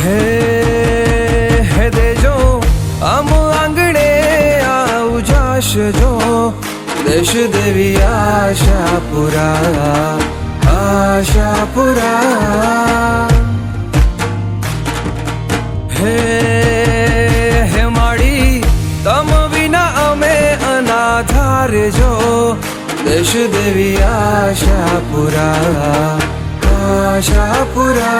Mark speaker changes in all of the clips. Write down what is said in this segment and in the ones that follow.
Speaker 1: હે દેજો આમ આંગણે આવું જાશજો, દેશ દેવી આશાપુરા, આશાપુરા. હે માડી તમ વિના અમે અનાધાર જો, દેશ દેવી આશાપુરા, આશાપુરા.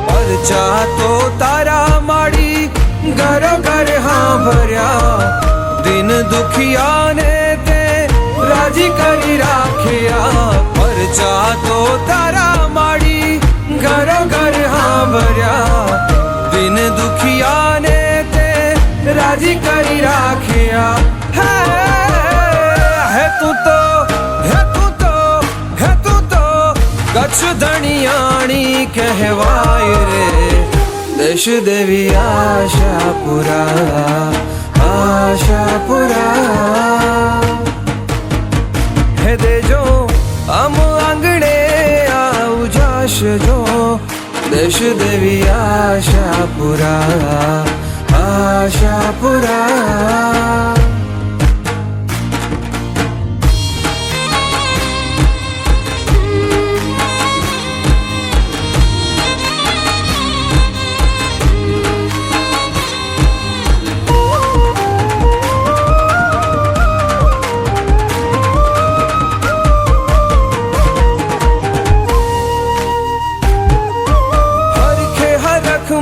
Speaker 1: પરચા તો તારા માડી ઘરો ઘર હા ભર્યા, દિન દુખિયાને તે રાજી કરી રાખ્યા. પરચા તો તારા માડી ઘરો ઘર હા ભર્યા, દિન દુખિયાને તે રાજી કરી રાખ્યા. હે તું તો કચ્છ ધણિયાણી કહેવાય રે, દેશ દેવી આશાપુરા, આશાપુરા. હે દેજો આમ આંગણે આવું જાશજો, દેશ દેવી આશાપુરા, આશાપુરા.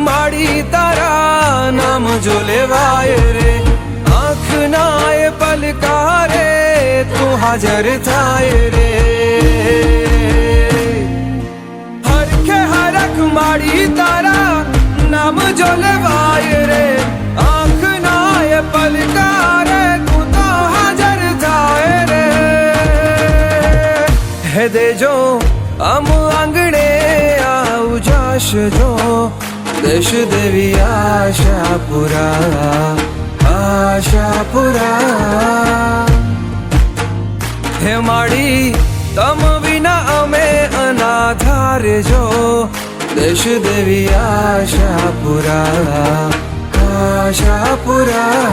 Speaker 1: માડી તારા નામ જો લેવાય રે, આંખ નાય પલકારે તું હાજર થાય રે. હરખે હરખ માડી તારા નામ જો લેવાય રે, આંખ નાય પલકારે તું તો હાજર થાય રે. હે દેજો આમ આંગણે આવું જાશજો, દેશ દેવી આશાપુરા, આશાપુરા. હે માડી તમ વિના અમે અનાધાર જો, દેશ દેવી આશાપુરા, આશાપુરા.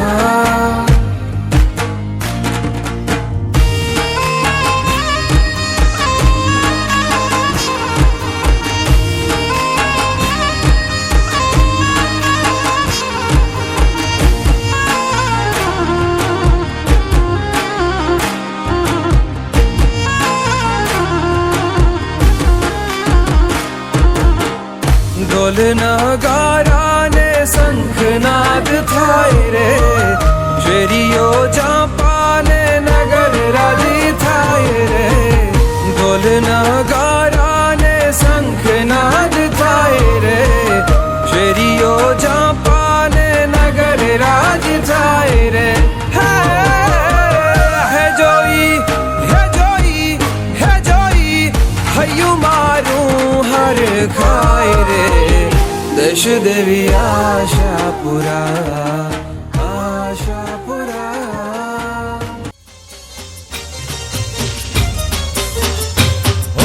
Speaker 1: ઢોલ નગારા ને શંખનાદ થાય રે, શેરીઓ ચાંપા ને નગર રાજી થાય રે. ઢોલ નગારા ને શંખનાદ થાય રે, શેરીઓ ચાંપા ને નગર રાજ થાય રે. હે જોઈ હૈયું મારું હર ખાય રે, દેશ દેવી આશાપુરા, આશાપુરા.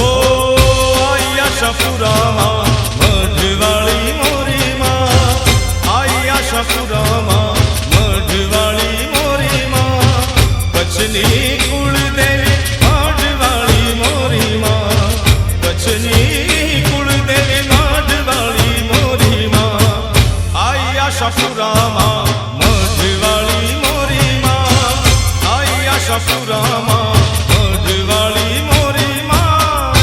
Speaker 2: ઓ આશાપુરામાં મઢવાળી મોરી માં, આશાપુરામાં મઢવાળી મોરી માં, કચ્છની કુળદેવી મઢવાળી મોરી માં, કચ્છની કુળદેવી મઢવાળી મોરી માં. આશાપુરામાં મઢવાળી મોરી માં, આશાપુરામાં મઢવાળી મોરી માં.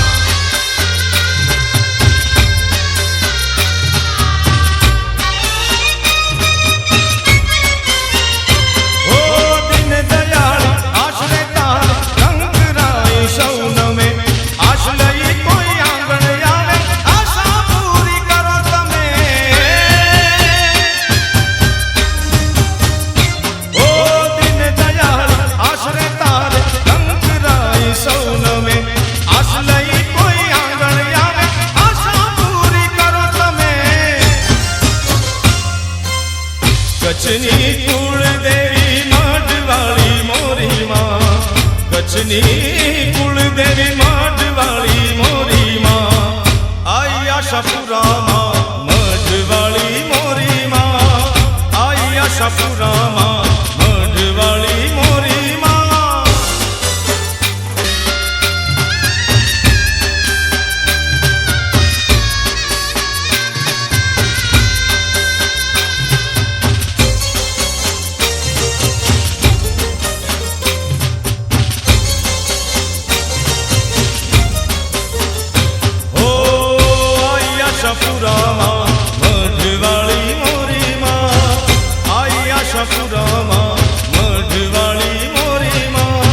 Speaker 2: આશાપુરામાં મઢવાળી મોરી માં, આઈ આશાપુરામાં મઢવાળી મોરી માં. આશાપુરામાં મઢવાળી મોરી માં, આઈ આશાપુરામાં મઢવાળી મોરી માં.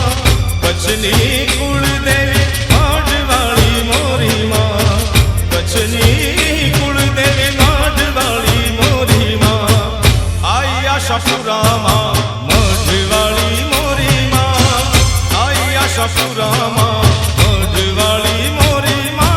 Speaker 2: કચ્છની કુળદેવી મઢવાળી મોરી માં, કચ્છની કુળદેવી મઢવાળી મોરી માં. આઈ આશાપુરામાં મઢવાળી મોરી માં, આઈ આશાપુરામાં મઢવાળી મોરી માં.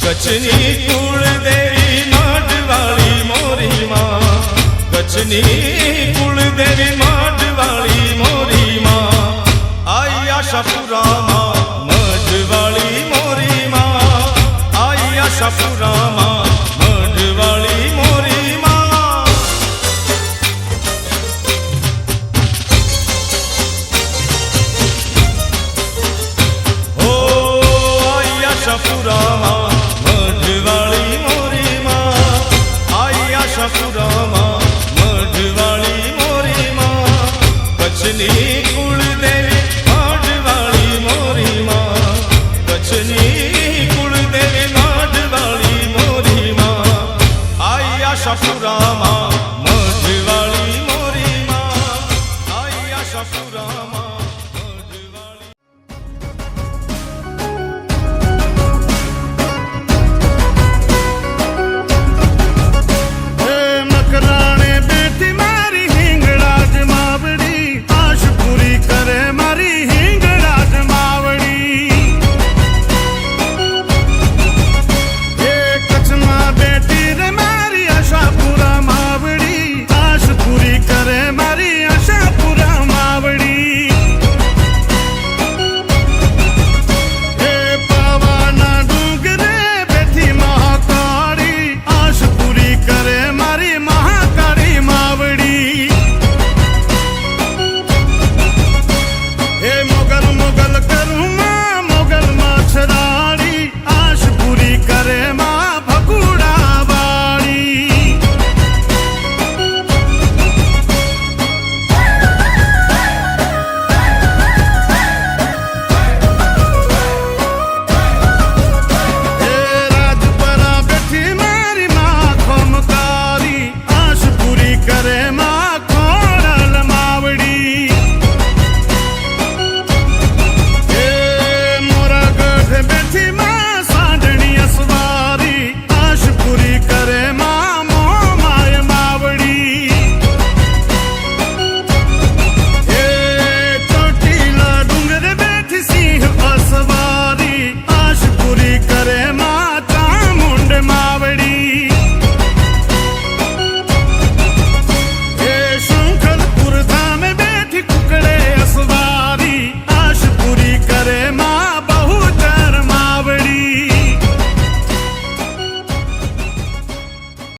Speaker 2: કચ્છની કુળદેવી મઢવાળી મોરી માં, કચ્છની કુળદેવી મઢવાળી મોરી માં. આઈ આશાપુરામાં મઢવાળી મોરી માં, આઈ આશાપુરામાં